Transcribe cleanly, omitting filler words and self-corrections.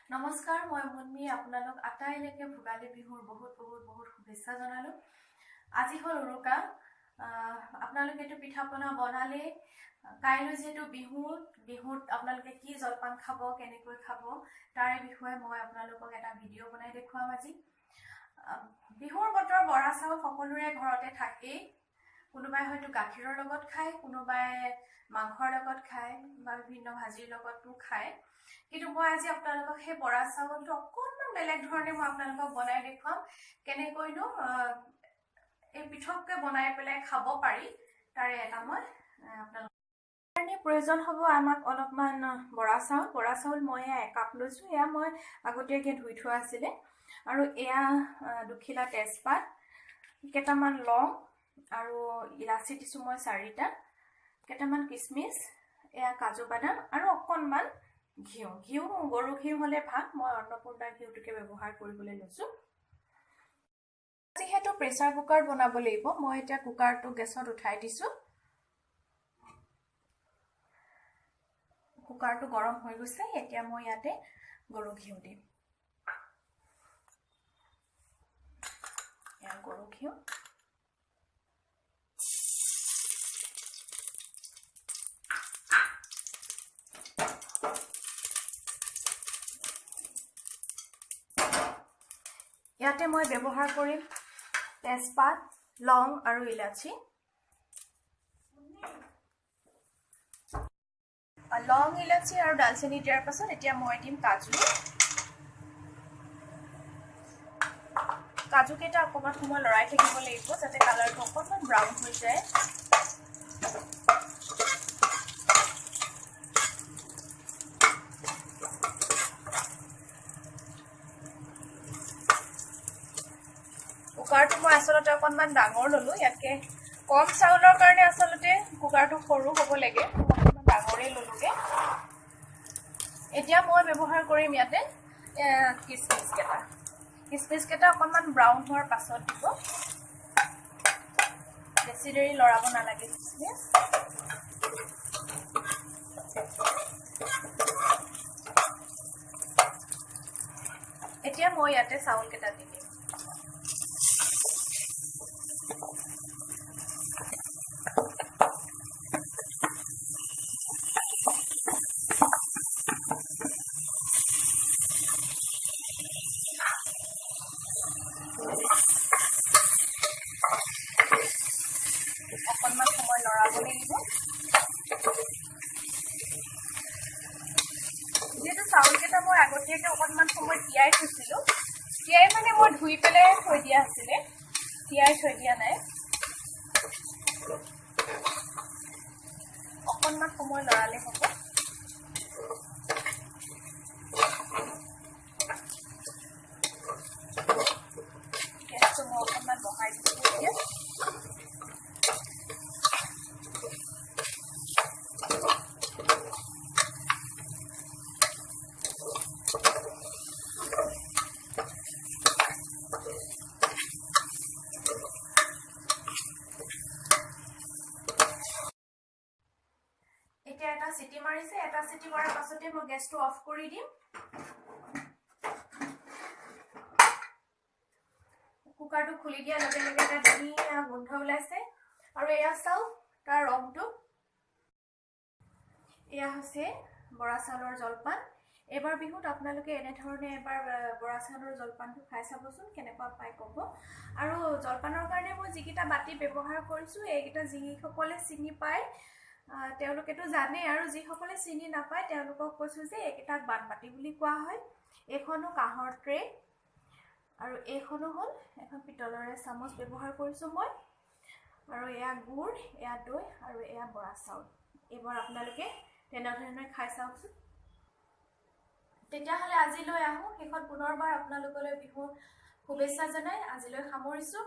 নমস্কাৰ মই মুন্মি আপোনালোক আটাইলৈকে ভোগালী বিহুৰ বহুত শুভেচ্ছা জনালো আজি হল উৰুকা আপোনালোকে এটো পিঠাপনা বনালে কাইলৈ যেটো বিহুত আপোনালোকে কি জলপান খাব কেনেকৈ খাব তাৰে বিষয়ে মই আপোনালোকক এটা ভিডিও বনাই দেখুৱাম আজি বিহুৰ বতৰ বৰা চাউল সকলোৰে ঘৰতে থাকেই কোনোবাই হয়তো গাখীৰৰ লগত খায় কোনোবাই মাংসৰ লগত খায় বা বিভিন্ন ভাজিৰ লগতো খায় কিন্তু মই আজি আপোনালোকক হে বৰা চাউলটো অকণমান বেলেগ ধৰণে মই আপোনালোকক বনাই দেখুৱাম কেনেকৈনো এই পিঠককে বনাই পেলাই খাব পাৰি তাৰে এটা মই আপোনালোকক কাৰণে প্ৰয়োজন হ'ব আমাক অলপমান বৰা চাউল মই 1 কাপ লৈছো এয়া মই আগতীয়াকৈ ধুই থোৱা আছিল আৰু এয়া দুখিলা তেজপাত কেটামান লং আৰু ইলাচি দিছো মই 4টা কেটামান কিসমিস এয়া কাজু বাদাম আৰু অকণমান ঘিউ গৰু ঘিউ হলে ভাল মই অন্নপূৰ্ণা ঘিউটোকে ব্যৱহাৰ কৰিবলৈ লৈছো যেহেতু প্ৰেসাৰ কুকাৰ বনাব লাগিব মই এটা কুকাৰটো গেছত উঠাই দিছো কুকাৰটো গৰম হৈ গৈছে এতিয়া মই ইয়াতে গৰু ঘিউ দিম এয়া গৰু ঘিউ ইয়াতে মই ব্যৱহাৰ কৰিম তেজপাত লং আৰু ইলাচি লং ইলাচি আৰু দালচেনি দিয়াৰ পাছত এতিয়া মই দিম কাজু কেটা অকণমান সময় লৰাই থাকিব লাগিব যাতে কালাৰটো অকণমান ব্ৰাউন হৈ যায় কুকাৰটো মই আসলতে অকণমান ডাঙৰ ললো ইয়াতকে কম চাউলৰ কাৰণে আসলতে কুকাৰটো সৰু হ'ব লাগে অকণমান ডাঙৰে ললোগে এতিয়া মই ব্যৱহাৰ কৰিম ইয়াতে কিসমিস কেটা অকণমান ব্ৰাউন হোৱাৰ পাছত দিব বেছি দেৰি লৰাব নালাগে কিসমিস এতিয়া মই ইয়াতে চাউল কেটা দিম অকণমান সময় লৰাব লাগিব যেটো চাউল কেটা মই আগতীয়াকৈ অকণমান সময় তিয়াই থৈছিলো তিয়াই মানে মই ধুই পেলাই থৈ দিয়া আছিল তিয়াই থৈ দিয়া নাই অকণমান সময় লৰালে হ'ব গেছটো মই অকণমান বঢ়াই দিছো এতিয়া এটা সিটি মাৰিছে এটা সিটি মাৰাৰ পাছতে মই গেছটো অফ কৰি দিম কুকাৰটো খুলি দিয়া লগে লগে এটা ধুনীয়া গোন্ধ ওলাইছে আৰু এয়া চাও তাৰ ৰংটো এয়া হৈছে বৰা চাউলৰ জলপান এবাৰ বিহুত আপোনালোকে এনে ধৰণে এবাৰ বৰা চাউলৰ জলপানটো খাই চাবচোন কেনেকুৱা পাই ক'ব আৰু জলপানৰ কাৰণে মই যিকিটা বাটি ব্যৱহাৰ কৰিছো এইকিটা যিসকলে চিনি পায় তেওঁলোকেতো জানে আৰু যিসকলে চিনি নাপায় তেওঁলোকক কৈছো যে এইকিটাক বানবাটি বুলি কোৱা হয় এখনো কাহৰ ট্ৰে আৰু এখনো হল এখন পিতলৰে চামুচ ব্যৱহাৰ কৰিছো মই আৰু এয়া গুড় এয়া দৈ আৰু এয়া বৰা চাউল এবাৰ আপোনালোকে তেনেধৰণে খাই চাওকচোন তেতিয়াহলে আজিলৈ আহো শেষত পুনৰবাৰ আপোনালোকলৈ বিহুৰ শুভেচ্ছা জনাই আজিলৈ সামৰিছো